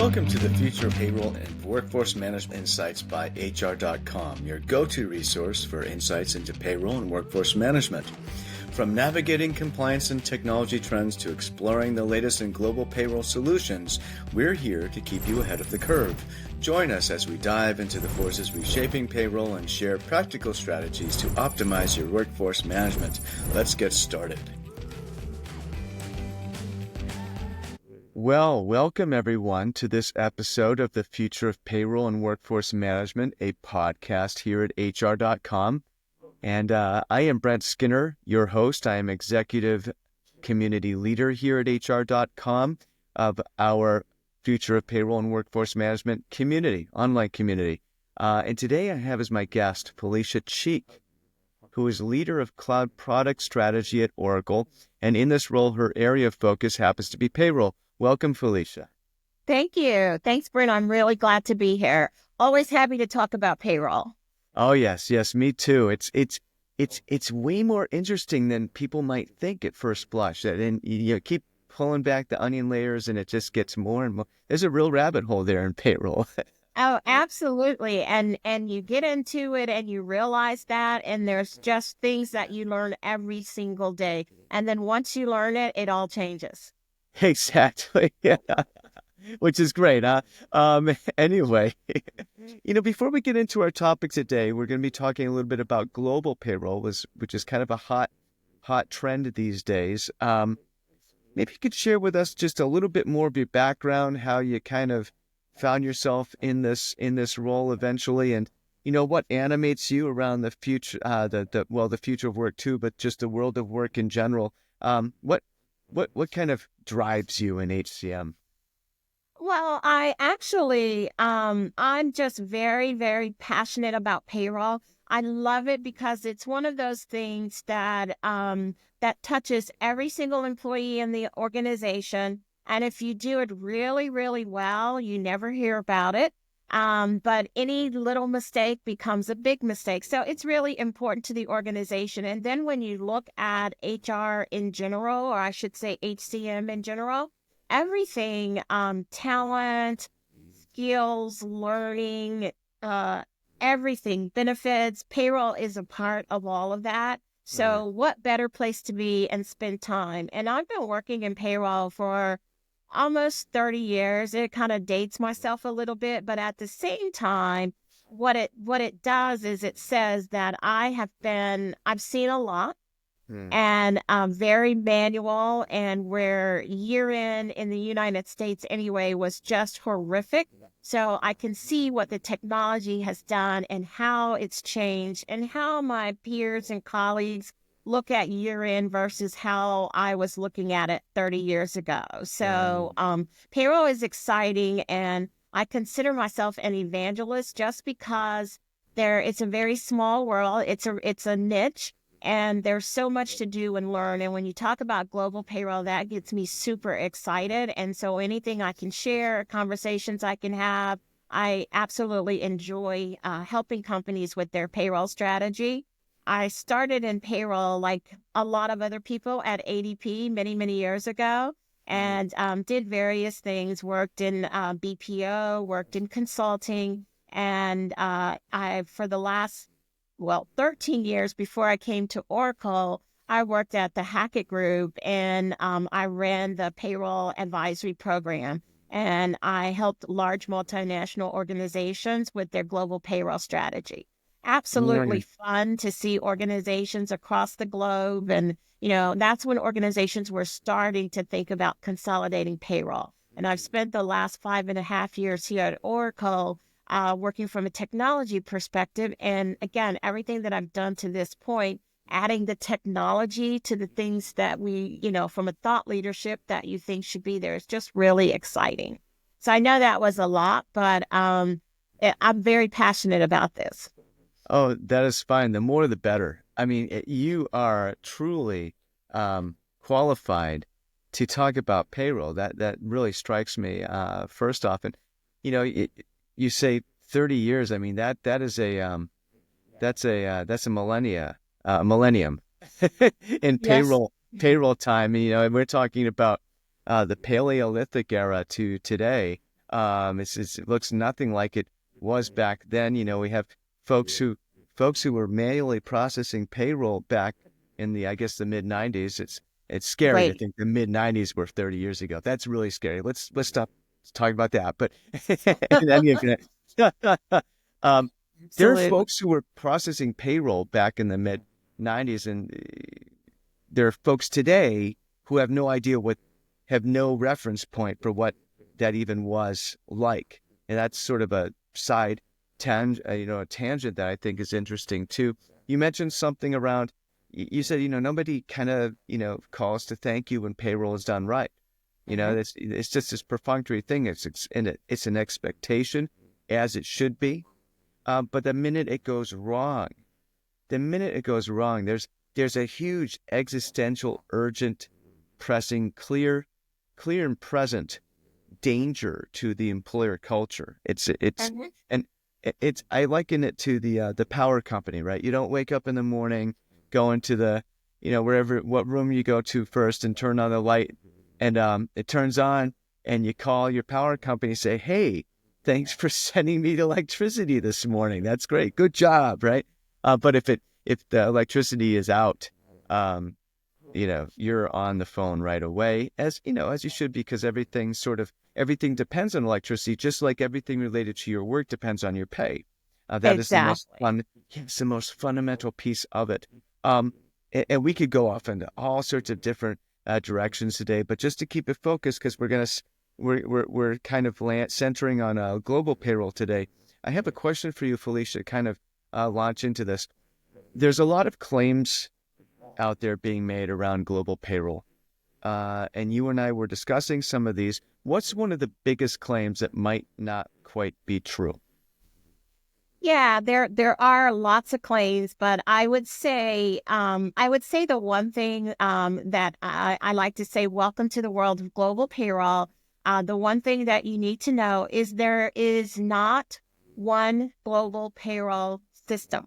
Welcome to the Future of Payroll and Workforce Management Insights by HR.com, your go-to resource for insights into payroll and workforce management. From navigating compliance and technology trends to exploring the latest in global payroll solutions, we're here to keep you ahead of the curve. Join us as we dive into the forces reshaping payroll and share practical strategies to optimize your workforce management. Let's get started. Well, welcome everyone to this episode of the Future of Payroll and Workforce Management, a podcast here at HR.com. And I am Brent Skinner, your host. I am Executive Community Leader here at HR.com of our Future of Payroll and Workforce Management community, online community. And today I have as my guest Felicia Cheek, who is leader of cloud product strategy at Oracle. And in this role, her area of focus happens to be payroll. Welcome, Felicia. Thank you. Thanks, Brent. I'm really glad to be here. Always happy to talk about payroll. Oh, yes, me too. It's way more interesting than people might think at first blush. And you keep pulling back the onion layers, and it just gets more and more. There's a real rabbit hole there in payroll. Oh, absolutely. And you get into it and you realize that, and there's just things that you learn every single day. And then once you learn it, it all changes. Exactly. Yeah. Which is great, huh? Anyway, before we get into our topic today, we're going to be talking a little bit about global payroll, which is kind of a hot trend these days. Maybe you could share with us just a little bit more of your background, how you kind of found yourself in this role eventually, and what animates you around the future, the future of work too, but just the world of work in general. What kind of drives you in HCM? Well, I actually, I'm just very, very passionate about payroll. I love it because it's one of those things that that touches every single employee in the organization. And if you do it really, really well, you never hear about it. But any little mistake becomes a big mistake. So it's really important to the organization. And then when you look at HR in general, or I should say HCM in general, everything, talent, skills, learning, everything, benefits, payroll is a part of all of that. So what better place to be and spend time? And I've been working in payroll for almost 30 years. It kind of dates myself a little bit, but at the same time, what it does is it says that I've seen a lot. And very manual, and where year in the United States anyway was just horrific. So I can see what the technology has done and how it's changed and how my peers and colleagues look at year end versus how I was looking at it 30 years ago. So payroll is exciting, and I consider myself an evangelist just because it's a very small world. It's a niche. And there's so much to do and learn. And when you talk about global payroll, that gets me super excited. And so anything I can share, conversations I can have, I absolutely enjoy helping companies with their payroll strategy. I started in payroll like a lot of other people at ADP many, many years ago, and did various things, worked in BPO, worked in consulting. And for the last 13 years before I came to Oracle, I worked at the Hackett Group, and I ran the payroll advisory program. And I helped large multinational organizations with their global payroll strategy. Absolutely fun to see organizations across the globe. And, that's when organizations were starting to think about consolidating payroll. And I've spent the last 5.5 years here at Oracle working from a technology perspective. And again, everything that I've done to this point, adding the technology to the things that we, from a thought leadership that you think should be there is just really exciting. So I know that was a lot, but I'm very passionate about this. Oh, that is fine. The more, the better. I mean, you are truly qualified to talk about payroll. That really strikes me first off. And, you say 30 years. I mean, that's a millennium in payroll time. And we're talking about the Paleolithic era to today. It looks nothing like it was back then. We have folks who were manually processing payroll back in I guess the mid '90s. It's scary to Right. think the mid '90s were 30 years ago. That's really scary. Let's stop talking about that. But in any event, um, there are Absolutely. folks who were processing payroll back in the mid '90s, and there are folks today who have no reference point for what that even was like. And that's sort of a a tangent that I think is interesting too. You mentioned something around, you said, nobody kind of, calls to thank you when payroll is done right. Mhm. It's just this perfunctory thing. It's an expectation, as it should be. But the minute it goes wrong, there's a huge existential, urgent, pressing, clear and present danger to the employer culture. Mhm. And it's I liken it to the power company, right? You don't wake up in the morning, go into what room you go to first and turn on the light, and it turns on, and you call your power company and say, "Hey, thanks for sending me the electricity this morning. That's great. Good job," right? But if the electricity is out, um, you're on the phone right away, as you should, because everything depends on electricity, just like everything related to your work depends on your pay. That is Exactly. the most fundamental piece of it. And we could go off into all sorts of different directions today, but just to keep it focused, because we're kind of centering on global payroll today. I have a question for you, Felicia, kind of launch into this. There's a lot of claims out there being made around global payroll. And you and I were discussing some of these. What's one of the biggest claims that might not quite be true? Yeah, there are lots of claims, but I would say the one thing that I like to say, welcome to the world of global payroll. The one thing that you need to know is there is not one global payroll system.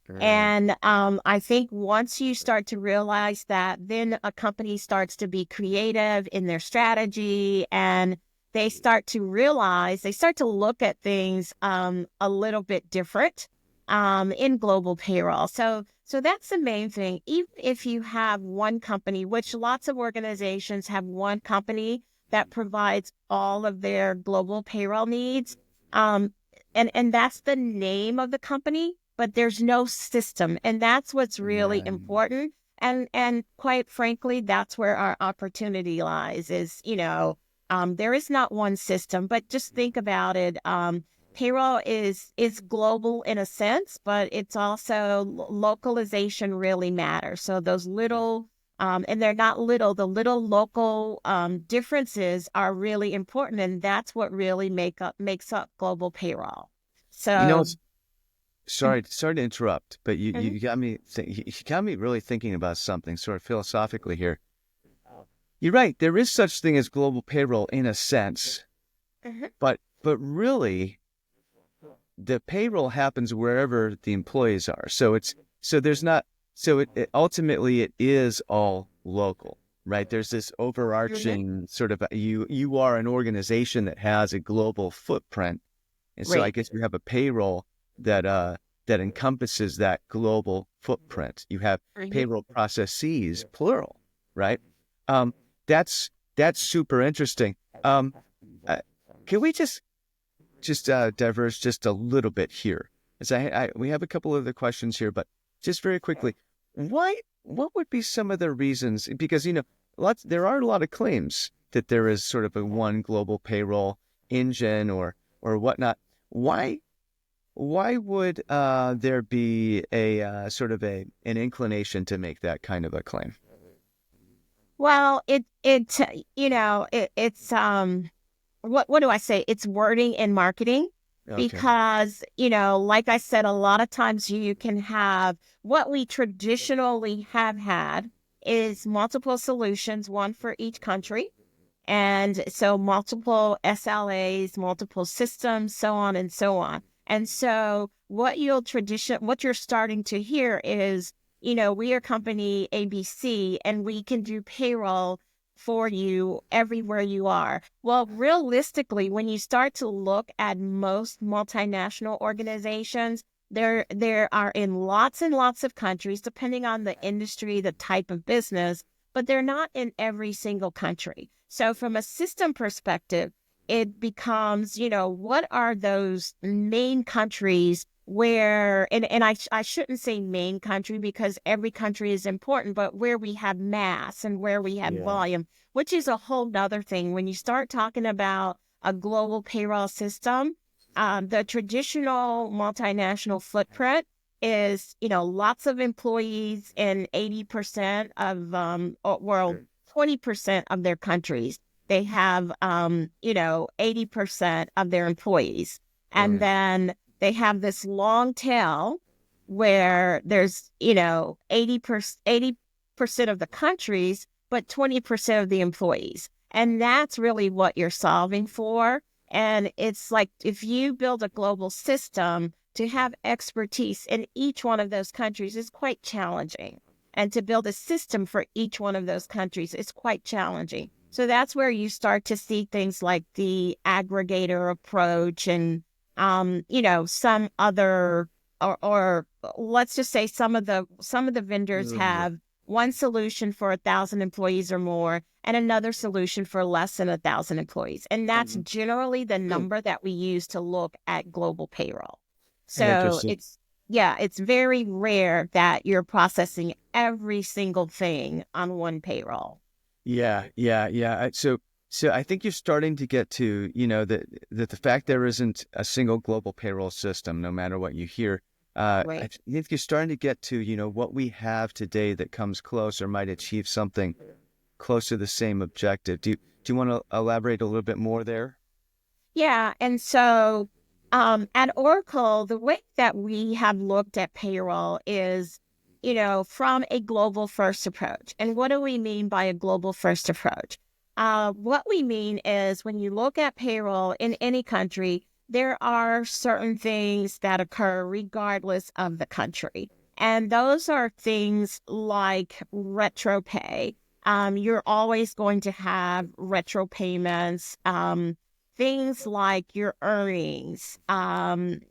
Right. And I think once you start to realize that, then a company starts to be creative in their strategy, and they start to look at things a little bit different in global payroll. So that's the main thing. Even if you have one company, which lots of organizations have one company that provides all of their global payroll needs, um, and that's the name of the company, but there's no system, and that's what's really Right. important. And quite frankly, that's where our opportunity lies. There is not one system, but just think about it. Payroll is global in a sense, but it's also localization really matters. So those little and they're not little. The little local differences are really important, and that's what really makes up global payroll. You know, So, it's sorry to interrupt, but mhm, you got me really thinking about something sort of philosophically here. You're right. There is such thing as global payroll in a sense, mhm, but really the payroll happens wherever the employees are. So there's not so it ultimately it is all local, right? There's this mhm, overarching sort of you are an organization that has a global footprint, and so I right. guess you have a payroll that that encompasses that global footprint. You have Mhm. payroll processes, plural, right? Um, that's super interesting. Um, uh, can we just diverge just a little bit here? As we have a couple other questions here, but just very quickly, what would be some of the reasons? Because there are a lot of claims that there is sort of a one global payroll engine or whatnot. Why why would there be a sort of an inclination to make that kind of a claim? Well, it's what do I say? It's wording and marketing Okay. because, like I said, a lot of times you can have what we traditionally have had is multiple solutions, one for each country. And so multiple SLAs, multiple systems, so on and so on. And so what you're starting to hear is, we are company ABC and we can do payroll for you everywhere you are. Well, realistically, when you start to look at most multinational organizations, there are in lots and lots of countries, depending on the industry, the type of business, but they're not in every single country. So from a system perspective, it becomes, what are those main countries where, and I shouldn't say main country because every country is important, but where we have mass and where we have Yeah. volume, which is a whole nother thing. When you start talking about a global payroll system, the traditional multinational footprint is, lots of employees in 80% of, well, 20% of their countries. They have, 80% of their employees. And Right. then they have this long tail where there's, 80% of the countries, but 20% of the employees. And that's really what you're solving for. And it's like if you build a global system, to have expertise in each one of those countries is quite challenging. And to build a system for each one of those countries is quite challenging. So that's where you start to see things like the aggregator approach and, some other, or let's just say some of the vendors Mhm. have one solution for 1,000 employees or more and another solution for less than 1,000 employees. And that's Mhm. generally the number that we use to look at global payroll. So Interesting. it's very rare that you're processing every single thing on one payroll. Yeah, yeah, yeah. So I think you're starting to get to, that the fact there isn't a single global payroll system, no matter what you hear. I Right. think you're starting to get to, what we have today that comes close or might achieve something close to the same objective. Do you want to elaborate a little bit more there? Yeah. And so at Oracle, the way that we have looked at payroll is, from a global first approach. And what do we mean by a global first approach? What we mean is when you look at payroll in any country, there are certain things that occur regardless of the country. And those are things like retro pay. You're always going to have retro payments. Things like your earnings, sometimes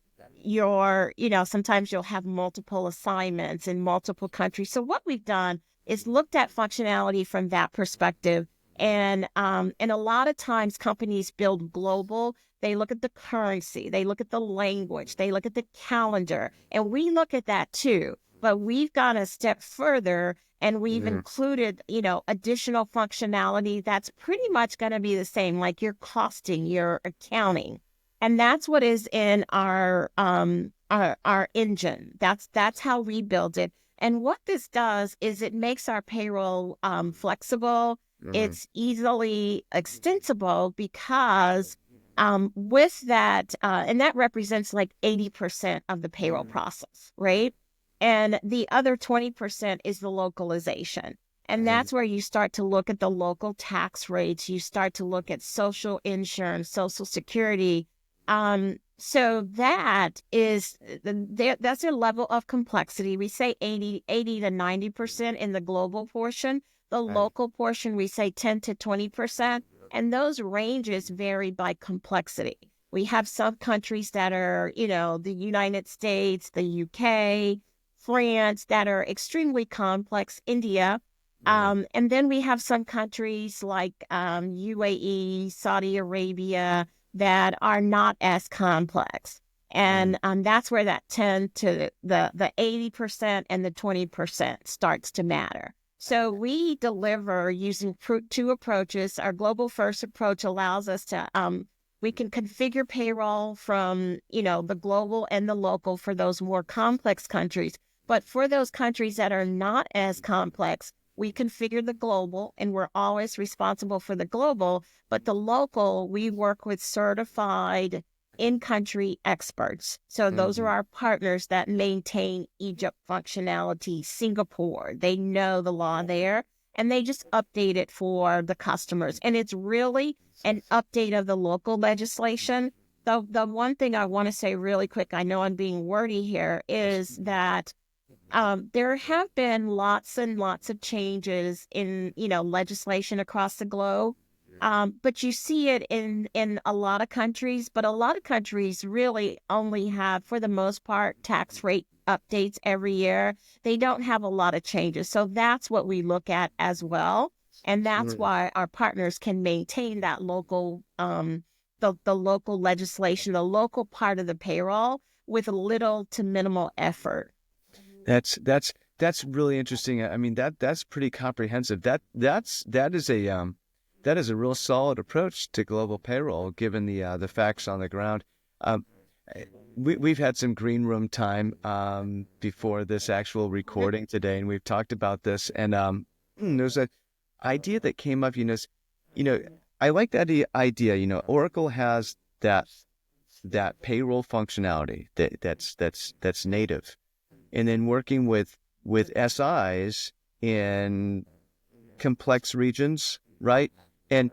you'll have multiple assignments in multiple countries. So what we've done is looked at functionality from that perspective. And a lot of times companies build global. They look at the currency, they look at the language, they look at the calendar, and we look at that too. But we've gone a step further and we've Mm. included, additional functionality that's pretty much going to be the same, like your costing, your accounting. And that's what is in our engine. That's how we build it. And what this does is it makes our payroll flexible. Mhm. It's easily extensible because with that, and that represents like 80% of the payroll process, right? And the other 20% is the localization. And Mhm. that's where you start to look at the local tax rates. You start to look at social insurance, social security. So that's a level of complexity. We say 80 to 90% in the global portion. The Right. local portion, we say 10 to 20%. And those ranges vary by complexity. We have some countries that are, the United States, the UK, France that are extremely complex, India. Mhm. And then we have some countries like UAE, Saudi Arabia that are not as complex. Right. And that's where that 10 to the 80% and the 20% starts to matter. So we deliver using two approaches. Our global first approach allows us to we can configure payroll from, the global and the local for those more complex countries. But for those countries that are not as complex, we configure the global and we're always responsible for the global. But the local, we work with certified in-country experts. So those are Mhm. our partners that maintain Egypt functionality, Singapore. They know the law there and they just update it for the customers. And it's really an update of the local legislation. The one thing I want to say really quick, I know I'm being wordy here, is that there have been lots and lots of changes in, legislation across the globe. But you see it in a lot of countries, but a lot of countries really only have, for the most part, tax rate updates every year. They don't have a lot of changes. So that's what we look at as well. And that's Mm. why our partners can maintain that local, the local legislation, the local part of the payroll with little to minimal effort. That's really interesting. I mean, that's pretty comprehensive. That is a real solid approach to global payroll, given the facts on the ground. Um, we've had some green room time before this actual Mhm. recording today, and we've talked about this. And there's an idea that came up. You know, I like that idea. Oracle has that payroll functionality that's native, and then working with SIs in complex regions, right? And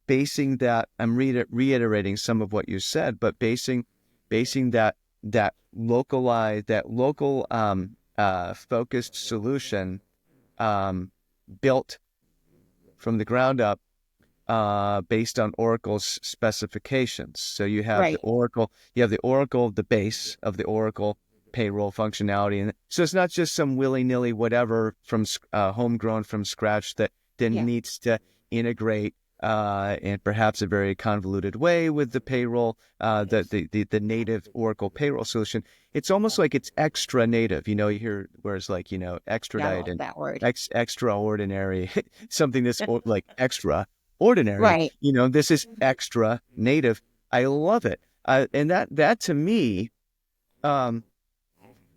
basing that, I'm reiterating some of what you said, but basing that local focused solution um, built from the ground up based on Oracle's specifications. So Right. you have the Oracle, the base of the Oracle payroll functionality, and so it's not just some willy-nilly whatever from homegrown from scratch that then Yeah. needs to integrate in perhaps a very convoluted way with the payroll, the native Oracle payroll solution. It's almost like it's extra native. You hear whereas like Yeah, I extradite love and that word. extraordinary, something that's like extra ordinary. Right. This is extra native. I love it. And that to me, um,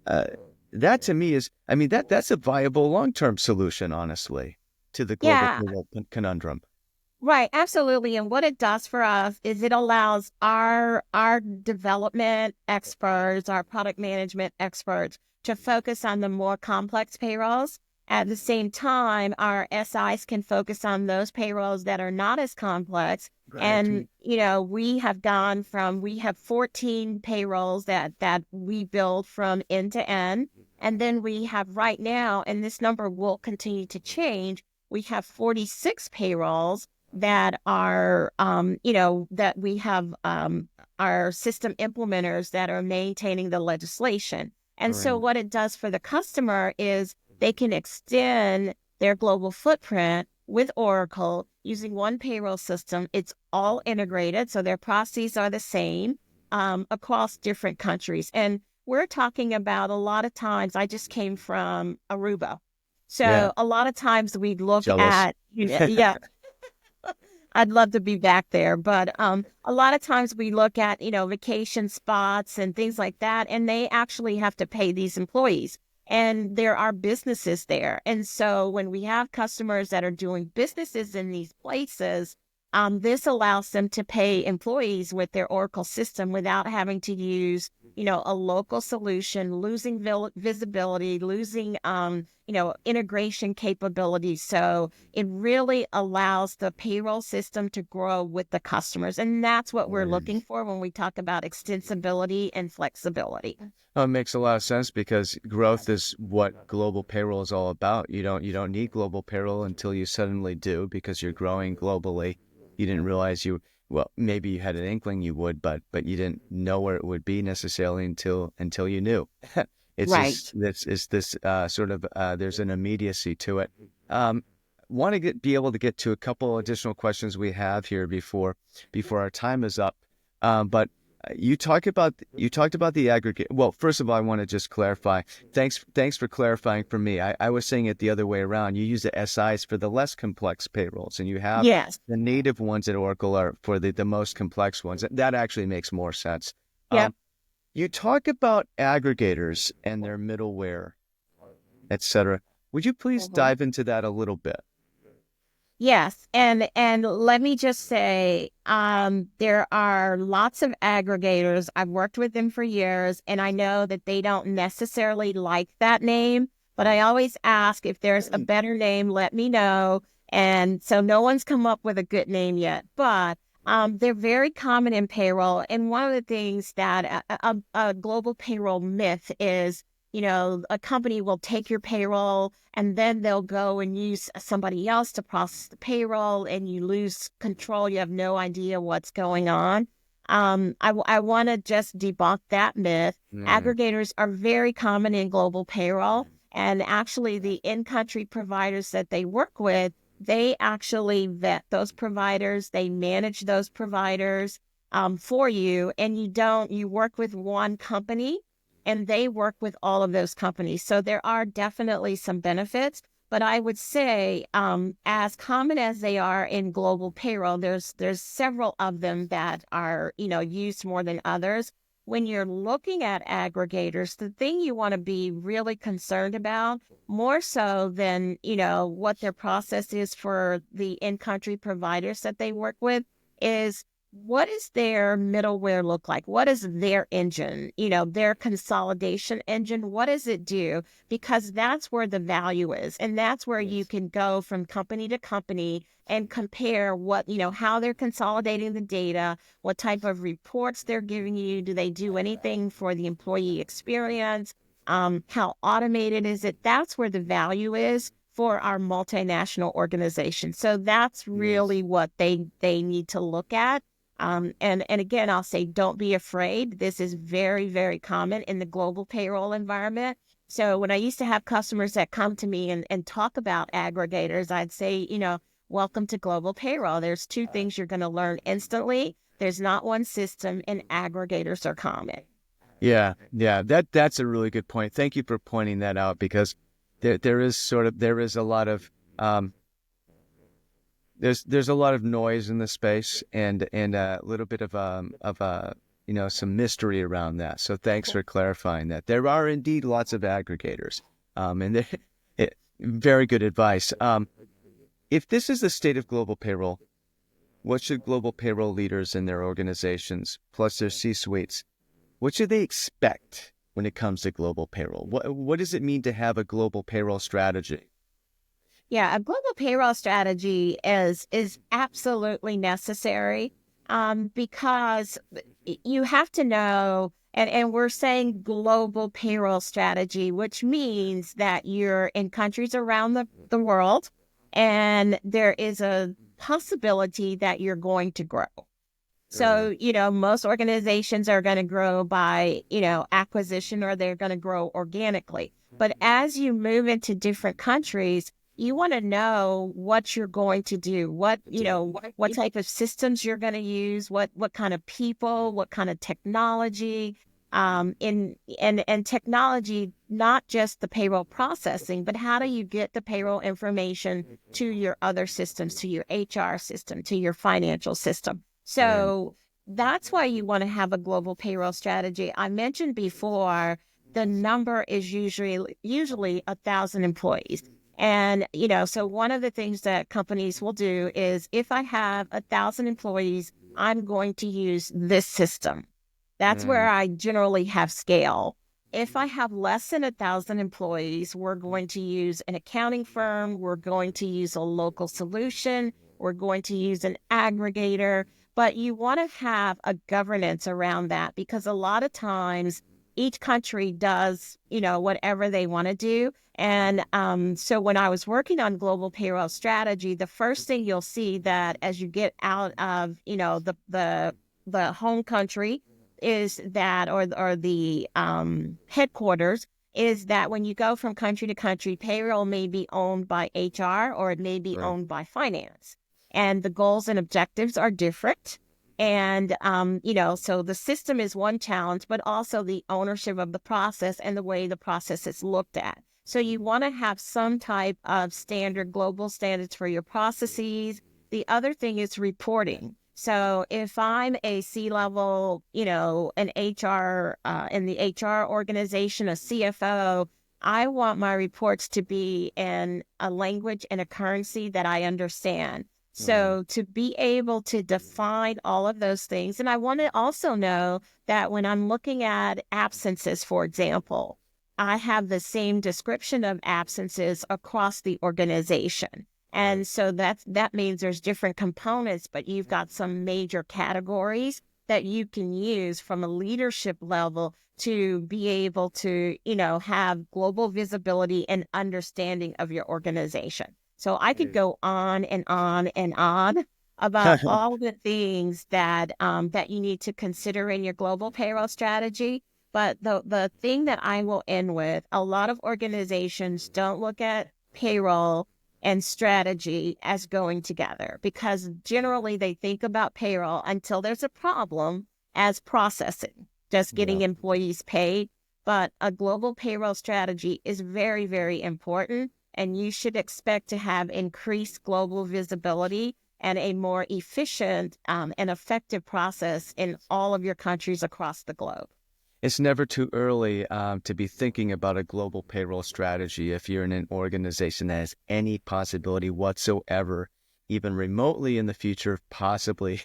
uh, that to me is, I mean, that's a viable long-term solution, honestly, to the global Yeah. payroll conundrum. Right, absolutely. And what it does for us is it allows our development experts, our product management experts to focus on the more complex payrolls. At the same time, our SIs can focus on those payrolls that are not as complex. Right. And, we have 14 payrolls that we build from end to end. And then we have right now, and this number will continue to change, we have 46 payrolls that are, that we have our system implementers that are maintaining the legislation. And so, Right. what it does for the customer is they can extend their global footprint with Oracle using one payroll system. It's all integrated, so their processes are the same across different countries. And we're talking about a lot of times, I just came from Aruba. Yeah. So, a lot of times we look Jealous. at, yeah, I'd love to be back there. But a lot of times we look at, vacation spots and things like that, and they actually have to pay these employees. And there are businesses there. And so when we have customers that are doing businesses in these places, this allows them to pay employees with their Oracle system without having to use, a local solution, losing visibility, losing, integration capabilities. So it really allows the payroll system to grow with the customers. And that's what we're Right. looking for when we talk about extensibility and flexibility. Oh, it makes a lot of sense because growth is what global payroll is all about. You don't need global payroll until you suddenly do because you're growing globally. You didn't realize well, maybe you had an inkling you would, but you didn't know where it would be necessarily until you knew. Right. It's this sort of there's an immediacy to it. Um, Want to be able to get to a couple additional questions we have here before our time is up. But you talked about the aggregate. Well, first of all, I want to just clarify. Thanks for clarifying for me. I was saying it the other way around. You use the SIs for the less complex payrolls, and you have Yes. the native ones at Oracle are for the most complex ones. That actually makes more sense. Yep. Um, you talk about aggregators and their middleware, etc. Would you please Mhm. dive into that a little bit? Yes, and let me just say, there are lots of aggregators. I've worked with them for years, and I know that they don't necessarily like that name, but I always ask if there's a better name, let me know. And so no one's come up with a good name yet, but they're very common in payroll. And one of the things that a global payroll myth is, a company will take your payroll and then they'll go and use somebody else to process the payroll and you lose control. You have no idea what's going on. I want to just debunk that myth. Mm. Aggregators are very common in global payroll. And actually, the in-country providers that they work with, they actually vet those providers. They manage those providers for you. And you work with one company and they work with all of those companies. So there are definitely some benefits. But I would say, as common as they are in global payroll, there's several of them that are, used more than others. When you're looking at aggregators, the thing you want to be really concerned about, more so than, what their process is for the in-country providers that they work with, is what does their middleware look like? What is their engine, their consolidation engine? What does it do? Because that's where the value is. And that's where you can go from company to company and compare how they're consolidating the data, what type of reports they're giving you. Do they do anything for the employee experience? How automated is it? That's where the value is for our multinational organization. So that's Yes. really what they need to look at. And again, I'll say, don't be afraid. This is very, very common in the global payroll environment. So when I used to have customers that come to me and talk about aggregators, I'd say, welcome to global payroll. There's two things you're going to learn instantly. There's not one system, and aggregators are common. Yeah, yeah, that's a really good point. Thank you for pointing that out because there is a lot of there's a lot of noise in the space and a little bit of some mystery around that. So thanks for clarifying that. There are indeed lots of aggregators, very good advice. If this is the state of global payroll, what should global payroll leaders in their organizations, plus their C-suites, what should they expect when it comes to global payroll? What does it mean to have a global payroll strategy? Yeah, a global payroll strategy is absolutely necessary because you have to know, and we're saying global payroll strategy, which means that you're in countries around the world, and there is a possibility that you're going to grow. Sure. So, most organizations are going to grow by, acquisition, or they're going to grow organically. But as you move into different countries, you want to know what you're going to do, what type of systems you're going to use, what kind of people, what kind of technology, and technology, not just the payroll processing, but how do you get the payroll information to your other systems, to your HR system, to your financial system. Right. So that's why you want to have a global payroll strategy. I mentioned before the number is usually 1,000 employees. And, so one of the things that companies will do is, if I have 1,000 employees, I'm going to use this system. That's where Mm. I generally have scale. If I have less than 1,000 employees, we're going to use an accounting firm. We're going to use a local solution. We're going to use an aggregator. But you want to have a governance around that, because a lot of times each country does, whatever they want to do. And so when I was working on global payroll strategy, the first thing you'll see that as you get out of, the home country is that, or the headquarters, is that when you go from country to country, payroll may be owned by HR or it may be Right. owned by finance. And the goals and objectives are different. And, so the system is one challenge, but also the ownership of the process and the way the process is looked at. So you want to have some type of global standards for your processes. The other thing is reporting. So if I'm a C-level, an HR, in the HR organization, a CFO, I want my reports to be in a language and a currency that I understand. Mm. So to be able to define all of those things, and I want to also know that when I'm looking at absences, for example, I have the same description of absences across the organization. Right. And so that means there's different components, but you've got some major categories. that you can use from a leadership level to be able to, have global visibility and understanding of your organization. So I could go on and on and on about all the things that you need to consider in your global payroll strategy. But the thing that I will end with, a lot of organizations don't look at payroll and strategy as going together because generally they think about payroll until there's a problem as processing, just Yeah. getting employees paid. But a global payroll strategy is very, very important, and you should expect to have increased global visibility and a more efficient and effective process in all of your countries across the globe. It's never too early to be thinking about a global payroll strategy if you're in an organization that has any possibility whatsoever, even remotely in the future, of possibly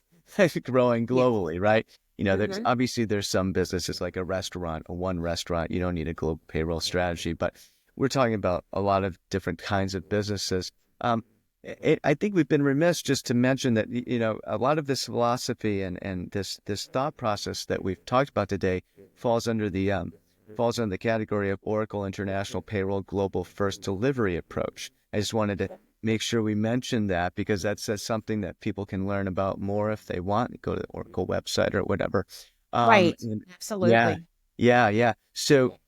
growing Yes. globally, right? There's Hmm. obviously there's some businesses like a restaurant, a one restaurant, you don't need a global payroll strategy, but we're talking about a lot of different kinds of businesses. Um, I think we've been remiss just to mention that, a lot of this philosophy and this thought process that we've talked about today falls under the category of Oracle International Payroll Global First Delivery Approach. I just wanted to make sure we mention that because that's something that people can learn about more if they want. Go to the Oracle website or whatever. Right. And yeah, Absolutely. yeah. So,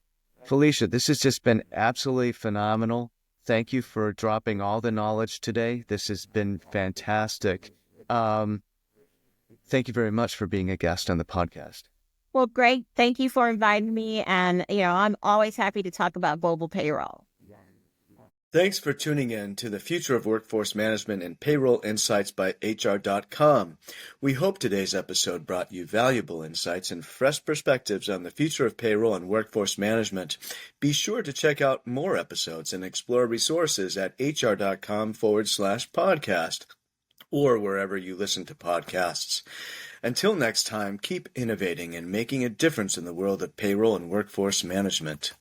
Felicia, this has just been absolutely phenomenal. Thank you for dropping all the knowledge today. This has been fantastic. Um, Thank you very much for being a guest on the podcast. Well, great. Thank you for inviting me. And, I'm always happy to talk about global payroll. Thanks for tuning in to the Future of Workforce Management and Payroll Insights by HR.com. We hope today's episode brought you valuable insights and fresh perspectives on the future of payroll and workforce management. Be sure to check out more episodes and explore resources at HR.com/podcast or wherever you listen to podcasts. Until next time, keep innovating and making a difference in the world of payroll and workforce management.